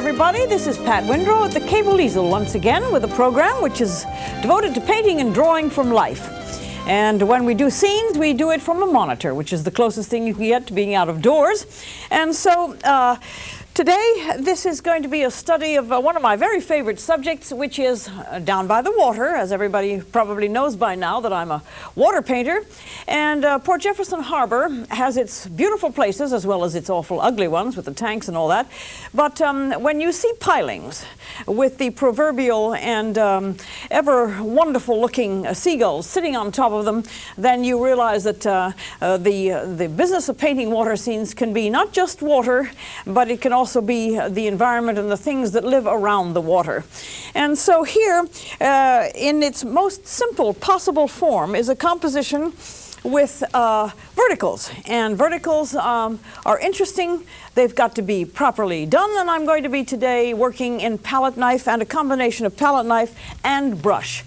Everybody, this is Pat Windrow at the Cable Easel once again with a program which is devoted to painting and drawing from life. And when we do scenes, we do it from a monitor, which is the closest thing you can get to being out of doors. And so today, this is going to be a study of one of my very favorite subjects, which is down by the water, as everybody probably knows by now that I'm a water painter. And Port Jefferson Harbor has its beautiful places as well as its awful ugly ones with the tanks and all that. But when you see pilings with the proverbial and ever wonderful looking seagulls sitting on top of them, then you realize that the business of painting water scenes can be not just water, but it can also be the environment and the things that live around the water. And so here, in its most simple possible form, is a composition with verticals. And verticals are interesting. They've got to be properly done, and I'm going to be today working in palette knife and a combination of palette knife and brush.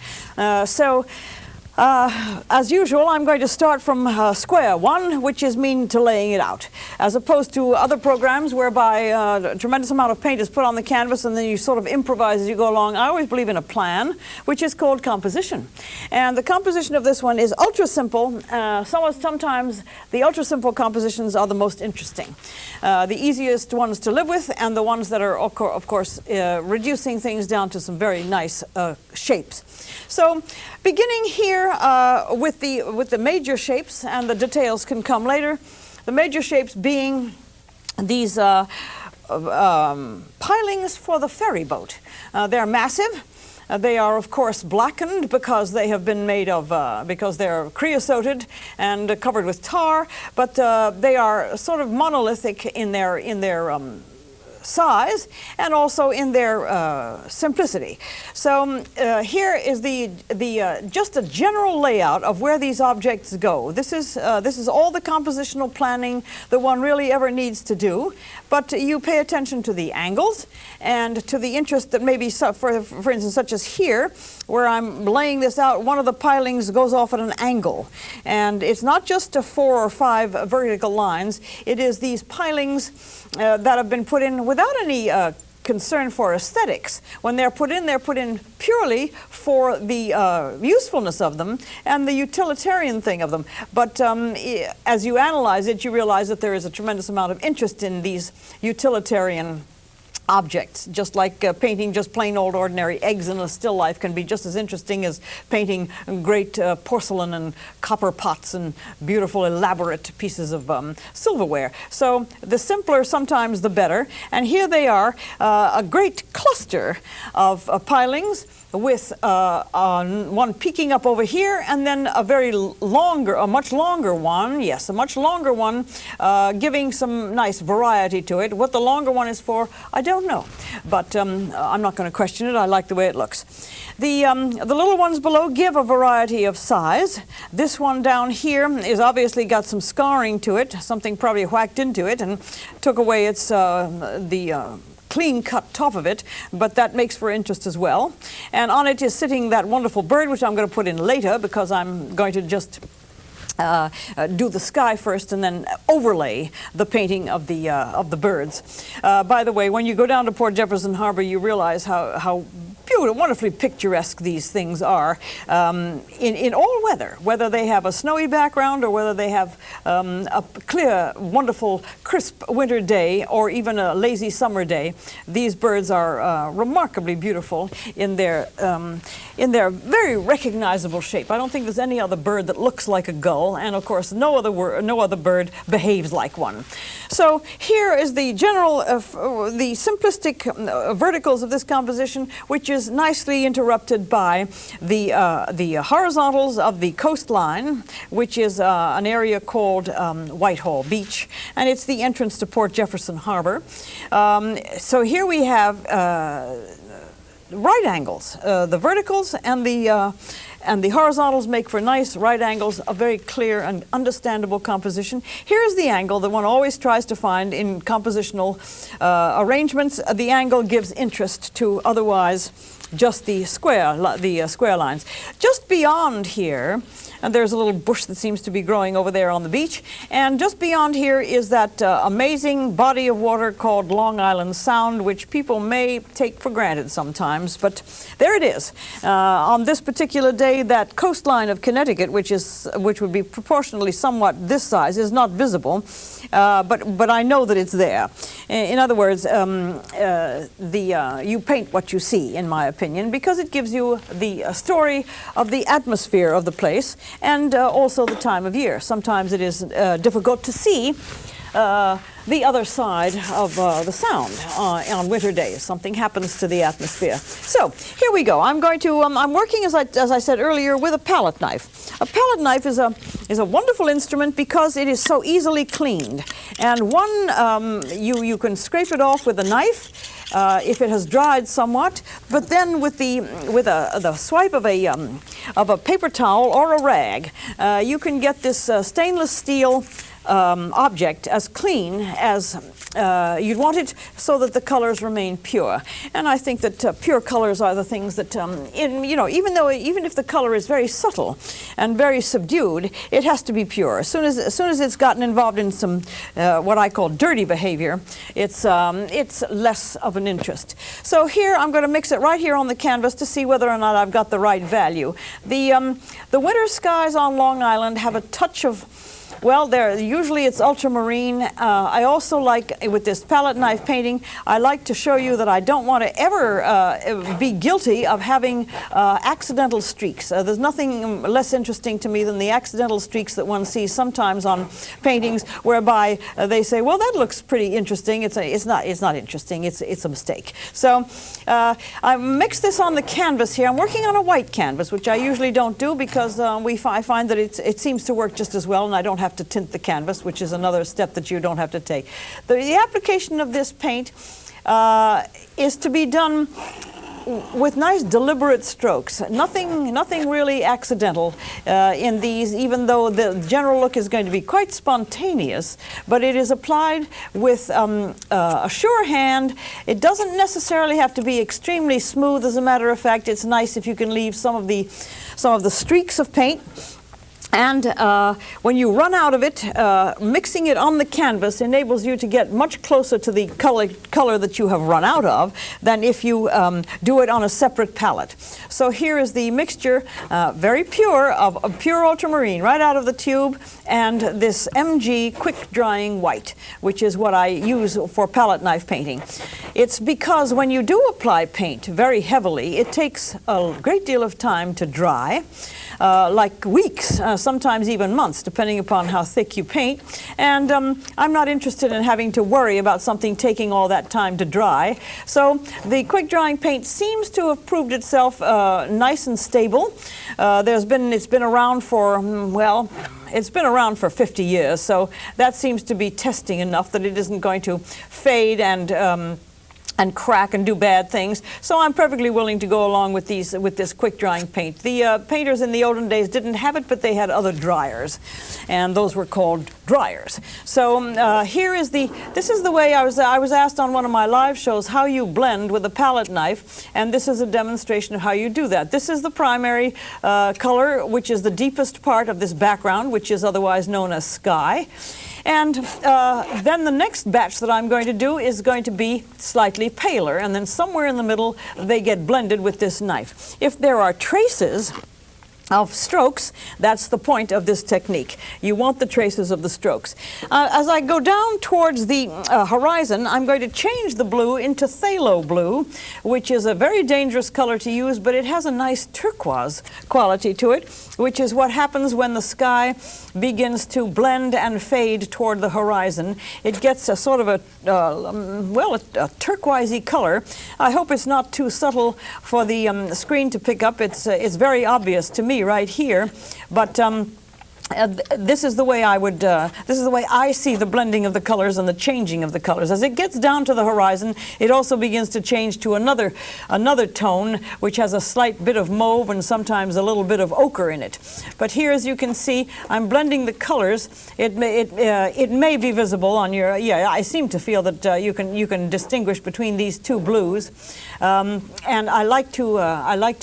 As usual, I'm going to start from square one, which is mean to laying it out, as opposed to other programs whereby a tremendous amount of paint is put on the canvas and then you sort of improvise as you go along. I always believe in a plan, which is called composition. And the composition of this one is ultra simple. Sometimes the ultra simple compositions are the most interesting. The easiest ones to live with, and the ones that are, of course, reducing things down to some very nice shapes. So, beginning here with the major shapes, and the details can come later. The major shapes being these pilings for the ferry boat. They're massive. They are, of course, blackened because they have been made of, because they're creosoted and covered with tar, but they are sort of monolithic in their size and also in their simplicity. So here is just a general layout of where these objects go. This is all the compositional planning that one really ever needs to do. But you pay attention to the angles and to the interest that maybe, for instance, such as here, where I'm laying this out, one of the pilings goes off at an angle. And it's not just 4 or 5 vertical lines. It is these pilings that have been put in without any concern for aesthetics. When they're put in purely for the usefulness of them and the utilitarian thing of them. But as you analyze it, you realize that there is a tremendous amount of interest in these utilitarian objects, just like painting just plain old ordinary eggs in a still life can be just as interesting as painting great porcelain and copper pots and beautiful elaborate pieces of silverware. So the simpler sometimes the better. And here they are, a great cluster of pilings with one peeking up over here, and then a much longer one, giving some nice variety to it. What the longer one is for, I don't know, but I'm not going to question it. I like the way it looks. The little ones below give a variety of size. This one down here is obviously got some scarring to it. Something probably whacked into it and took away its clean cut top of it, but that makes for interest as well. And on it is sitting that wonderful bird, which I'm going to put in later because I'm going to just do the sky first and then overlay the painting of the birds. By the way, when you go down to Port Jefferson Harbor, you realize how beautiful, wonderfully picturesque these things are in all weather, whether they have a snowy background or whether they have a clear, wonderful, crisp winter day or even a lazy summer day. These birds are remarkably beautiful in their very recognizable shape. I don't think there's any other bird that looks like a gull, and of course no other bird behaves like one. So here is the general, the simplistic verticals of this composition, which is nicely interrupted by the horizontals of the coastline, which is an area called Whitehall Beach, and it's the entrance to Port Jefferson Harbor. So here we have right angles. The verticals and the horizontals make for nice right angles, a very clear and understandable composition. Here's the angle that one always tries to find in compositional arrangements. The angle gives interest to otherwise just the square lines. Just beyond here, and there's a little bush that seems to be growing over there on the beach, and just beyond here is that amazing body of water called Long Island Sound, which people may take for granted sometimes, but there it is. On this particular day, that coastline of Connecticut, which would be proportionally somewhat this size, is not visible, but I know that it's there. In other words, you paint what you see, in my opinion, because it gives you the story of the atmosphere of the place and also the time of year. Sometimes it is difficult to see the other side of the sound on winter days. Something happens to the atmosphere. So here we go. I'm going to. I'm working, as I said earlier, with a palette knife. A palette knife is a wonderful instrument because it is so easily cleaned. And you can scrape it off with a knife. If it has dried somewhat, but then with the swipe of a paper towel or a rag, you can get this stainless steel object as clean as you'd want it, so that the colors remain pure. And I think that pure colors are the things that, even if the color is very subtle and very subdued, it has to be pure. As soon as it's gotten involved in some what I call dirty behavior, it's less of an interest. So here I'm going to mix it right here on the canvas to see whether or not I've got the right value. The winter skies on Long Island have a touch of, well, usually it's ultramarine. I also like, with this palette knife painting, I like to show you that I don't want to ever be guilty of having accidental streaks. There's nothing less interesting to me than the accidental streaks that one sees sometimes on paintings, whereby they say, well, that looks pretty interesting. It's not interesting. It's a mistake. So I mix this on the canvas here. I'm working on a white canvas, which I usually don't do because I find that it seems to work just as well, and I don't have to tint the canvas, which is another step that you don't have to take. The application of this paint is to be done with nice deliberate strokes. Nothing really accidental in these, even though the general look is going to be quite spontaneous, but it is applied with a sure hand. It doesn't necessarily have to be extremely smooth. As a matter of fact, it's nice if you can leave some of the streaks of paint. And when you run out of it, mixing it on the canvas enables you to get much closer to the color that you have run out of than if you do it on a separate palette. So here is the mixture, very pure, of pure ultramarine right out of the tube, and this MG quick drying white, which is what I use for palette knife painting. It's because when you do apply paint very heavily, it takes a great deal of time to dry. Like weeks, sometimes even months, depending upon how thick you paint. And I'm not interested in having to worry about something taking all that time to dry. So the quick drying paint seems to have proved itself nice and stable. It's been around for, it's been around for 50 years, so that seems to be testing enough that it isn't going to fade and crack and do bad things. So I'm perfectly willing to go along with this quick drying paint. The painters in the olden days didn't have it, but they had other dryers, and those were called dryers. So this is the way I was asked on one of my live shows how you blend with a palette knife, and this is a demonstration of how you do that. This is the primary color, which is the deepest part of this background, which is otherwise known as sky. And then the next batch that I'm going to do is going to be slightly paler, and then somewhere in the middle they get blended with this knife. If there are traces of strokes, that's the point of this technique. You want the traces of the strokes. As I go down towards the horizon, I'm going to change the blue into phthalo blue, which is a very dangerous color to use, but it has a nice turquoise quality to it, which is what happens when the sky begins to blend and fade toward the horizon. It gets a sort of a turquoisey color. I hope it's not too subtle for the screen to pick up. It's very obvious to me right here, but this is the way I see the blending of the colors and the changing of the colors. As it gets down to the horizon, it also begins to change to another tone, which has a slight bit of mauve and sometimes a little bit of ochre in it. But here, as you can see, I'm blending the colors. It may be visible on your. Yeah, I seem to feel that you can distinguish between these two blues, and I like to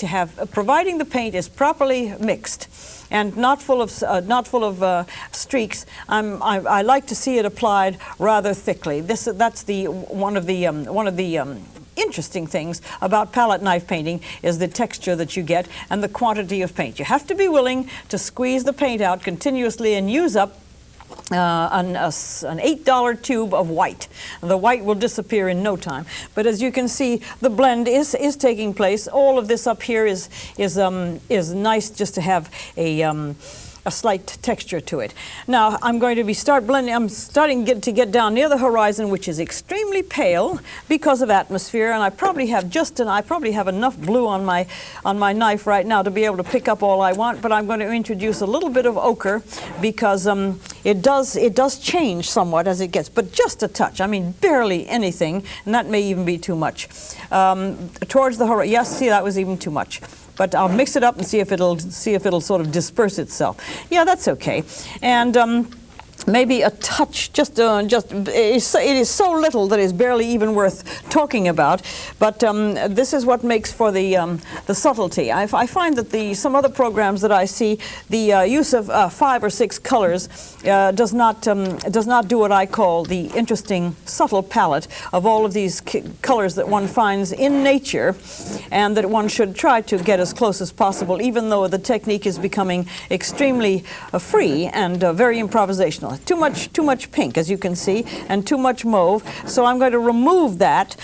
have, providing the paint is properly mixed and not full of streaks. I like to see it applied rather thickly. That's one of the interesting things about palette knife painting is the texture that you get and the quantity of paint. You have to be willing to squeeze the paint out continuously and use up an $8 tube of white. The white will disappear in no time. But as you can see, the blend is taking place. All of this up here is nice just to have a slight texture to it. Now I'm going to start blending. I'm starting to get down near the horizon, which is extremely pale because of atmosphere, and I probably have enough blue on my knife right now to be able to pick up all I want. But I'm going to introduce a little bit of ochre because it does change somewhat as it gets, but just a touch. I mean, barely anything, and that may even be too much. Towards the horizon, yes, see, that was even too much. But I'll mix it up and see if it'll sort of disperse itself. Yeah, that's okay. And maybe a touch, it is so little that it's barely even worth talking about. But this is what makes for the subtlety. I find that some other programs that I see, the use of 5 or 6 colors does not do what I call the interesting subtle palette of all of these colors that one finds in nature, and that one should try to get as close as possible, even though the technique is becoming extremely free and very improvisational. Too much pink, as you can see, and too much mauve. So I'm going to remove that,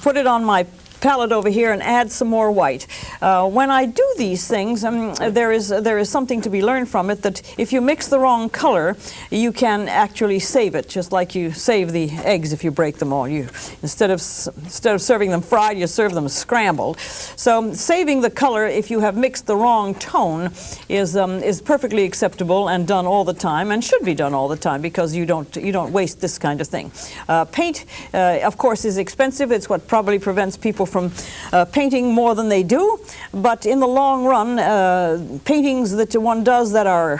put it on my palette over here, and add some more white. When I do these things, there is something to be learned from it, that if you mix the wrong color, you can actually save it, just like you save the eggs if you break them all. Instead of serving them fried, you serve them scrambled. So saving the color if you have mixed the wrong tone is perfectly acceptable and done all the time, and should be done all the time, because you don't waste this kind of thing. Paint, of course, is expensive. It's what probably prevents people from painting more than they do, but in the long run, paintings that one does that are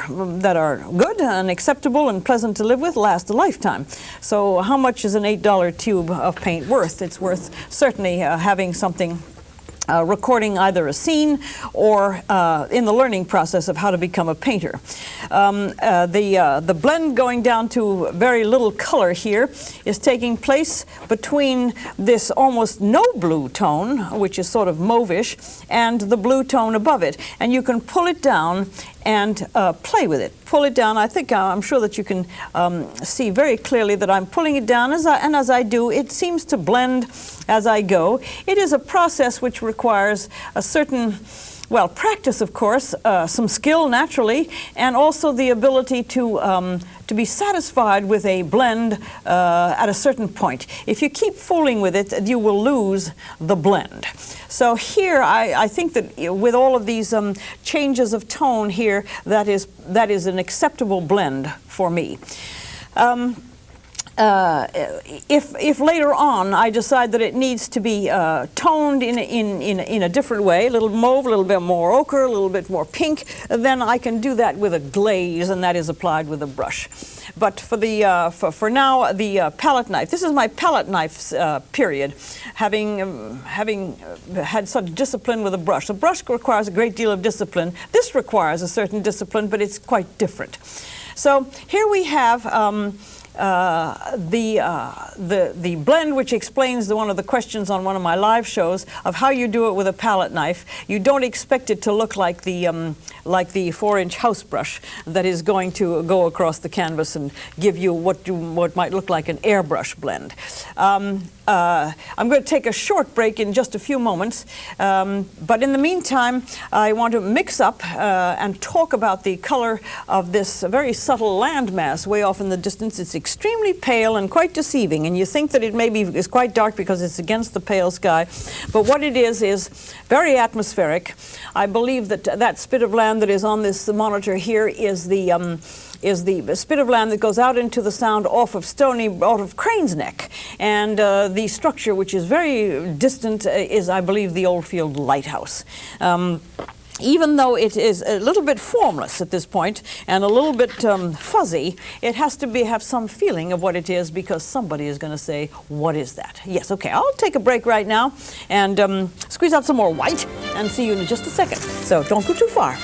good and acceptable and pleasant to live with last a lifetime. So how much is an $8 tube of paint worth? It's worth certainly having something recording either a scene or in the learning process of how to become a painter. The blend going down to very little color here is taking place between this almost no blue tone, which is sort of mauvish, and the blue tone above it. And you can pull it down and play with it. Pull it down. I'm sure that you can see very clearly that I'm pulling it down, and as I do, it seems to blend as I go. It is a process which requires a certain, well, practice, of course, some skill naturally, and also the ability to be satisfied with a blend at a certain point. If you keep fooling with it, you will lose the blend. So here, I think that with all of these changes of tone here, that is an acceptable blend for me. If later on I decide that it needs to be toned in a different way, a little mauve, a little bit more ochre, a little bit more pink, then I can do that with a glaze, and that is applied with a brush. But for now, the palette knife. This is my palette knife period, having had such discipline with a brush. A brush requires a great deal of discipline. This requires a certain discipline, but it's quite different. So here we have the blend, which explains one of the questions on one of my live shows of how you do it with a palette knife. You don't expect it to look like the 4-inch house brush that is going to go across the canvas and give you what might look like an airbrush blend. I'm going to take a short break in just a few moments, but in the meantime, I want to mix up and talk about the color of this very subtle landmass way off in the distance. It's extremely pale and quite deceiving, and you think that it maybe is quite dark because it's against the pale sky, but what it is very atmospheric. I believe that that spit of land that is on this monitor here is the spit of land that goes out into the sound out of Crane's Neck. And the structure, which is very distant, is, I believe, the Oldfield Lighthouse. Even though it is a little bit formless at this point and a little bit fuzzy, it has to have some feeling of what it is, because somebody is going to say, what is that? Yes, okay, I'll take a break right now and squeeze out some more white and see you in just a second. So don't go too far.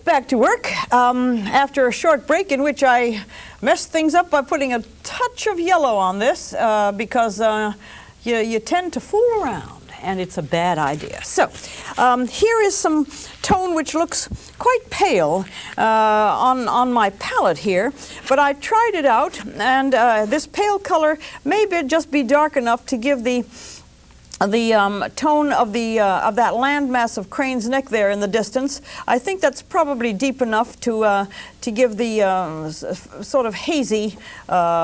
Back to work after a short break in which I messed things up by putting a touch of yellow on this because you tend to fool around and it's a bad idea. So here is some tone which looks quite pale on my palette here, but I tried it out, and this pale color may just be dark enough to give the tone of that landmass of Crane's Neck there in the distance. I think that's probably deep enough to give the sort of hazy,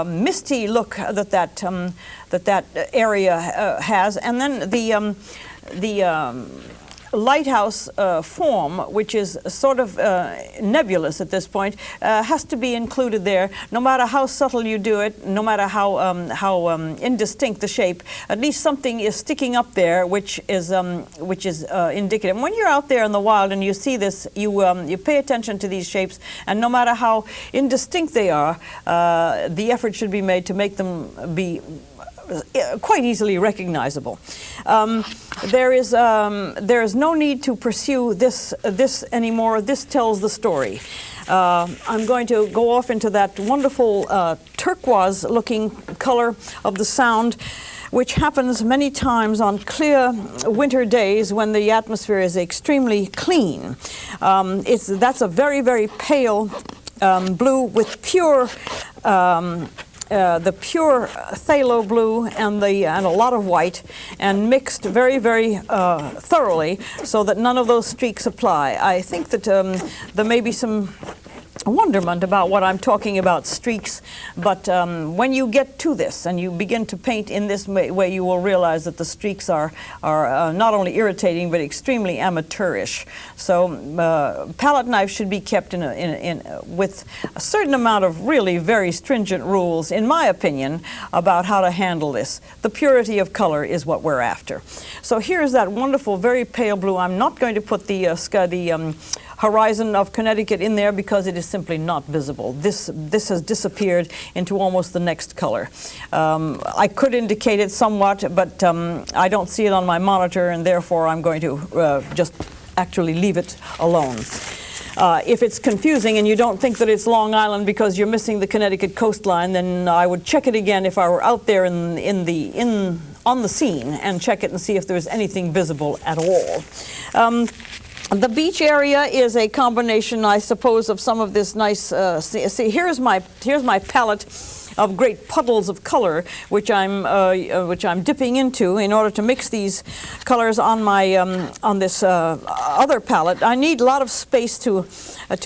misty look that area has. And then the lighthouse form, which is sort of nebulous at this point, has to be included there. No matter how subtle you do it, no matter how indistinct the shape, at least something is sticking up there, which is indicative. And when you're out there in the wild and you see this, you pay attention to these shapes, and no matter how indistinct they are, the effort should be made to make them be quite easily recognizable. There is no need to pursue this anymore. This tells the story. I'm going to go off into that wonderful turquoise-looking color of the sound, which happens many times on clear winter days when the atmosphere is extremely clean. That's a very, very pale blue with pure the pure phthalo blue and a lot of white, and mixed very, very thoroughly so that none of those streaks apply. I think that there may be some wonderment about what I'm talking about streaks, but when you get to this and you begin to paint in this way, you will realize that the streaks are not only irritating but extremely amateurish. So palette knives should be kept with a certain amount of really very stringent rules, in my opinion, about how to handle this. The purity of color is what we're after. So here's that wonderful, very pale blue. I'm not going to put the horizon of Connecticut in there because it is simply not visible. This has disappeared into almost the next color. I could indicate it somewhat, but I don't see it on my monitor, and therefore I'm going to just actually leave it alone. If it's confusing and you don't think that it's Long Island because you're missing the Connecticut coastline, then I would check it again if I were out there on the scene and check it and see if there's anything visible at all. The beach area is a combination, I suppose, of some of this nice. See, here's my palette of great puddles of color, which I'm dipping into in order to mix these colors on my on this other palette. I need a lot of space to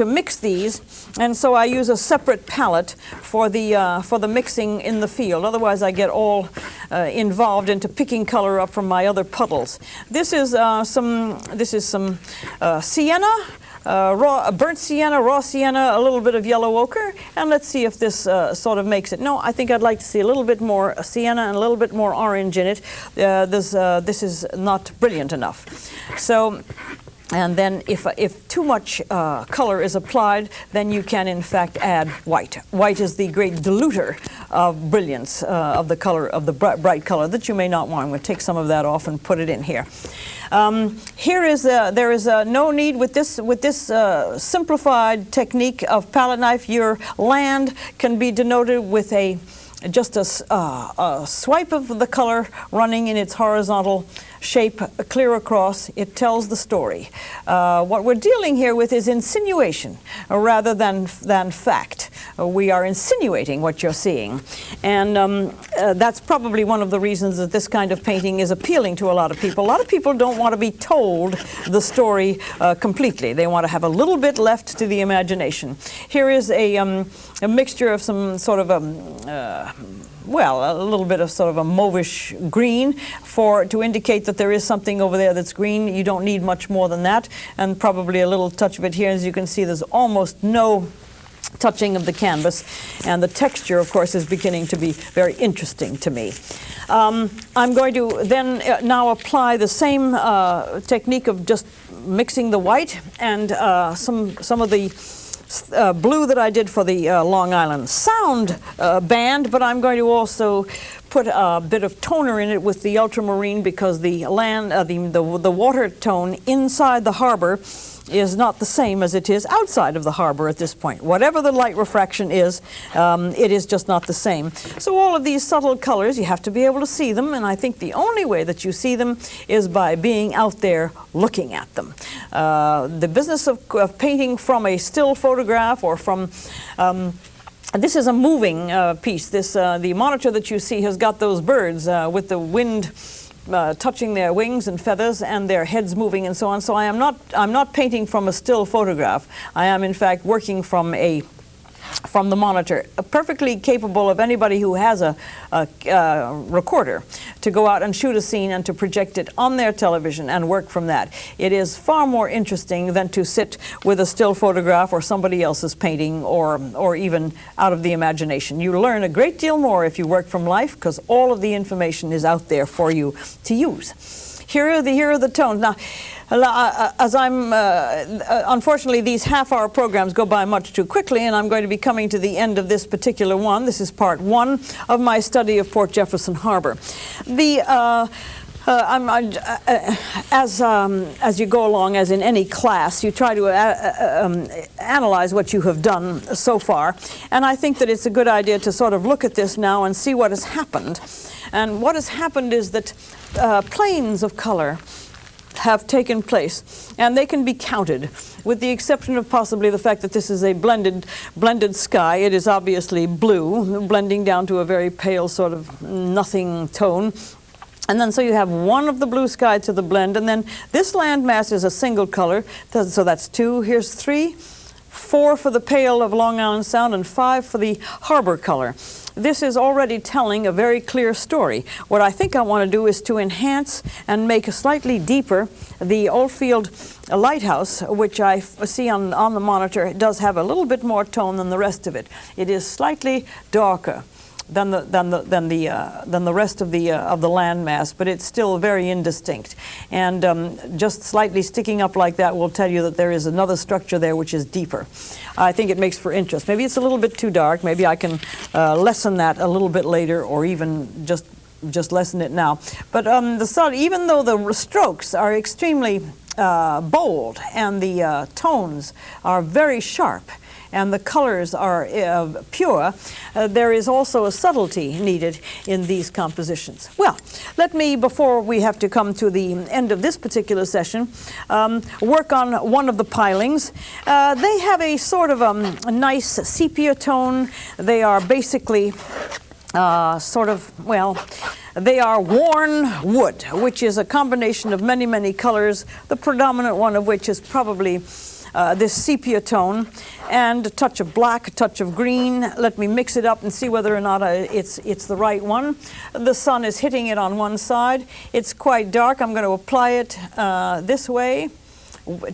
mix these, and so I use a separate palette for the mixing in the field. Otherwise, I get all involved into picking color up from my other puddles. This is some sienna. Burnt sienna, raw sienna, a little bit of yellow ochre, and let's see if this sort of makes it. No, I think I'd like to see a little bit more sienna and a little bit more orange in it. This is not brilliant enough. So, and then if too much color is applied, then you can in fact add white. White is the great diluter of brilliance of the color, of the bright color that you may not want. I'm going to take some of that off and put it in here. There is no need with this simplified technique of palette knife. Your land can be denoted with just a swipe of the color running in its horizontal shape clear across. It tells the story. What we're dealing here with is insinuation rather than fact. We are insinuating what you're seeing, and that's probably one of the reasons that this kind of painting is appealing to a lot of people. A lot of people don't want to be told the story completely. They want to have a little bit left to the imagination. Here is a mixture of some sort of a little bit of sort of a mauvish green to indicate that there is something over there that's green. You don't need much more than that, and probably a little touch of it here. As you can see, there's almost no touching of the canvas, and the texture, of course, is beginning to be very interesting to me. I'm going to then now apply the same technique of just mixing the white and some of the blue that I did for the Long Island Sound band, but I'm going to also put a bit of toner in it with the ultramarine, because the water tone inside the harbor is not the same as it is outside of the harbor at this point. Whatever the light refraction is, it is just not the same. So all of these subtle colors, you have to be able to see them, and I think the only way that you see them is by being out there looking at them. The business of painting from a still photograph or from this is a moving piece. The monitor that you see has got those birds with the wind touching their wings and feathers and their heads moving and so on. So I'm not painting from a still photograph. I am in fact working from the monitor, perfectly capable of anybody who has a recorder to go out and shoot a scene and to project it on their television and work from that. It is far more interesting than to sit with a still photograph or somebody else's painting or even out of the imagination. You learn a great deal more if you work from life, because all of the information is out there for you to use. Here are the tones. Now, as unfortunately, these half-hour programs go by much too quickly, and I'm going to be coming to the end of this particular one. This is part one of my study of Port Jefferson Harbor. As you go along, as in any class, you try to analyze what you have done so far, and I think that it's a good idea to sort of look at this now and see what has happened. And what has happened is that planes of color have taken place, and they can be counted, with the exception of possibly the fact that this is a blended sky. It is obviously blue, blending down to a very pale sort of nothing tone. And then so you have one of the blue sky to the blend, and then this landmass is a single color, so that's 2, here's 3, 4 for the pale of Long Island Sound, and 5 for the harbor color. This is already telling a very clear story. What I think I want to do is to enhance and make slightly deeper the Oldfield lighthouse, which I see on the monitor. It does have a little bit more tone than the rest of it. It is slightly darker. than the rest of the land mass, but it's still very indistinct. And just slightly sticking up like that will tell you that there is another structure there which is deeper. I think it makes for interest. Maybe it's a little bit too dark. Maybe I can lessen that a little bit later, or even just lessen it now. But the sun, even though the strokes are extremely bold and the tones are very sharp, and the colors are pure, there is also a subtlety needed in these compositions. Well, let me, before we have to come to the end of this particular session, work on one of the pilings. They have a sort of a nice sepia tone. They are basically they are worn wood, which is a combination of many, many colors, the predominant one of which is probably this sepia tone, and a touch of black, a touch of green. Let me mix it up and see whether or not it's the right one. The sun is hitting it on one side. It's quite dark. I'm going to apply it this way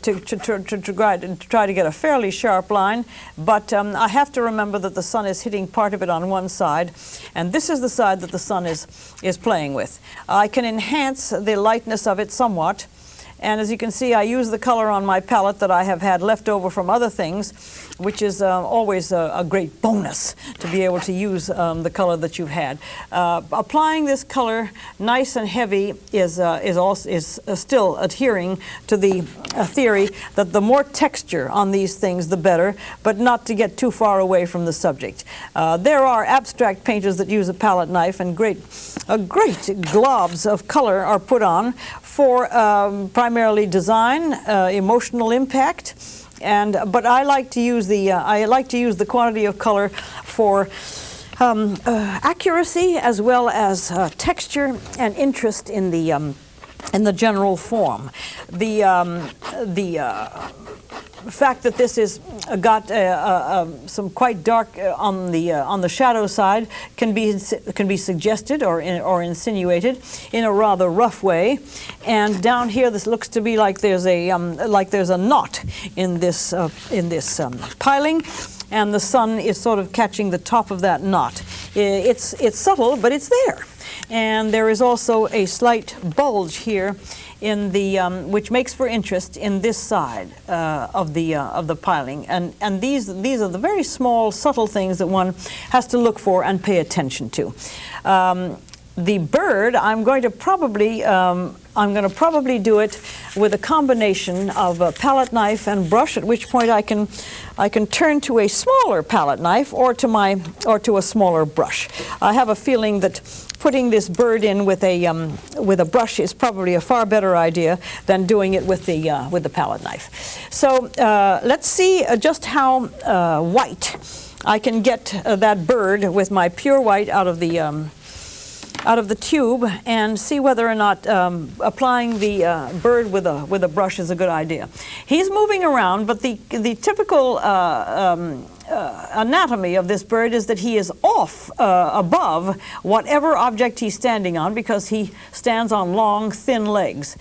to try to get a fairly sharp line, but I have to remember that the sun is hitting part of it on one side, and this is the side that the sun is playing with. I can enhance the lightness of it somewhat. And as you can see, I use the color on my palette that I have had left over from other things, which is always a great bonus to be able to use the color that you've had. Applying this color nice and heavy is still adhering to the theory that the more texture on these things, the better, but not to get too far away from the subject. There are abstract painters that use a palette knife, and great globs of color are put on for primarily design, emotional impact, but I like to use the quantity of color for accuracy as well as texture and interest in the general form. The fact that this is got some quite dark on the shadow side can be suggested or insinuated in a rather rough way. And down here, this looks to be like there's a knot in this piling, and the sun is sort of catching the top of that knot. It's subtle, but it's there. And there is also a slight bulge here in the which makes for interest in this side of the piling, and these are the very small, subtle things that one has to look for and pay attention to. The bird, I'm going to probably do it with a combination of a palette knife and brush, at which point I can turn to a smaller palette knife or to a smaller brush. I have a feeling that putting this bird in with a brush is probably a far better idea than doing it with the palette knife. So let's see just how white I can get that bird with my pure white out of the tube, and see whether or not applying the bird with a brush is a good idea. He's moving around, but the typical anatomy of this bird is that he is off above whatever object he's standing on, because he stands on long, thin legs.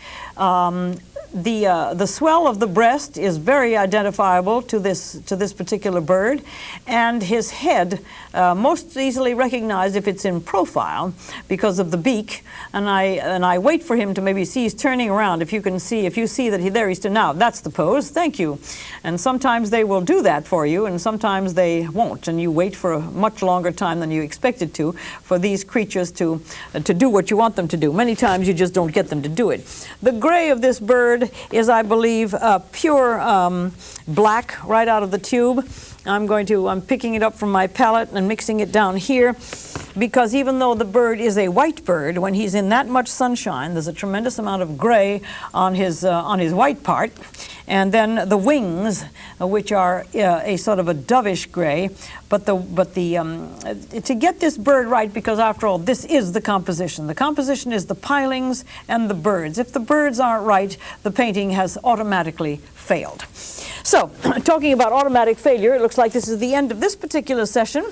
The swell of the breast is very identifiable to this particular bird, and his head most easily recognized if it's in profile because of the beak. And I wait for him to maybe see he's turning around. If you see that he's now, that's the pose. Thank you. And sometimes they will do that for you, and sometimes they won't, and you wait for a much longer time than you expected to for these creatures to do what you want them to do. Many times you just don't get them to do it. The gray of this bird is, I believe, pure black right out of the tube. I'm picking it up from my palette and mixing it down here, because even though the bird is a white bird, when he's in that much sunshine, there's a tremendous amount of gray on his white part. And then the wings, which are a sort of a dovish gray, but to get this bird right, because after all, this is the composition. The composition is the pilings and the birds. If the birds aren't right, the painting has automatically failed. So, talking about automatic failure, it looks like this is the end of this particular session.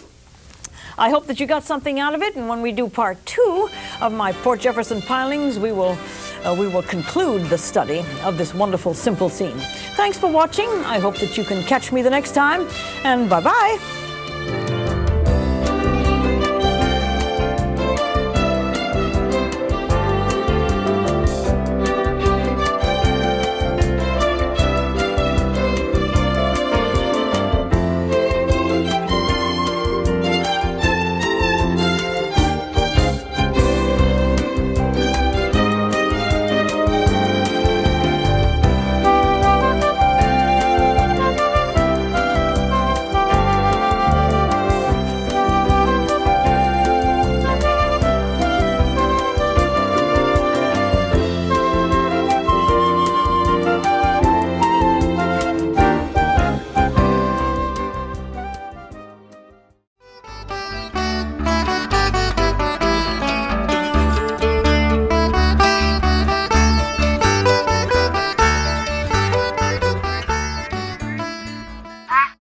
I hope that you got something out of it, and when we do part 2 of my Port Jefferson Pilings, we will conclude the study of this wonderful, simple scene. Thanks for watching. I hope that you can catch me the next time, and bye-bye.